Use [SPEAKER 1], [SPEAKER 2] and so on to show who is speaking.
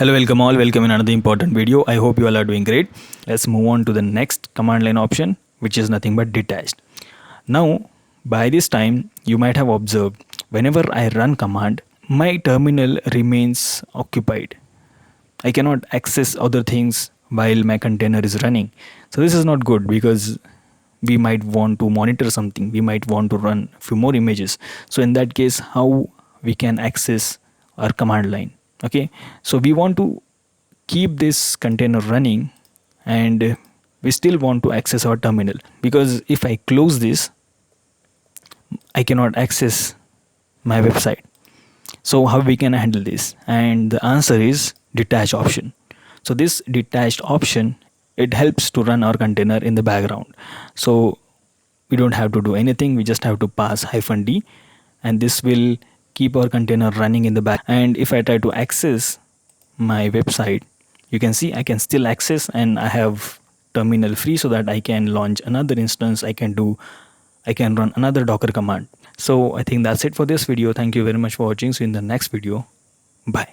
[SPEAKER 1] Hello, welcome all. Welcome in another important video. I hope you all are doing great. Let's move on to the next command line option, which is nothing but detached. Now, by this time, you might have observed whenever I run command, my terminal remains occupied. I cannot access other things while my container is running. So this is not good because we might want to monitor something. We might want to run a few more images. So in that case, how we can access our command line? Okay, so we want to keep this container running and we still want to access our terminal, because if I close this, I cannot access my website. So how we can handle this? And the answer is detach option. So this detached option, it helps to run our container in the background. So we don't have to do anything, we just have to pass -d, and this will keep our container running in the back. And if I try to access my website, you can see I can still access and I have terminal free, so that I can launch another instance. I can run another Docker command. So I think that's it for this video. Thank you very much for watching. See you in the next video. Bye.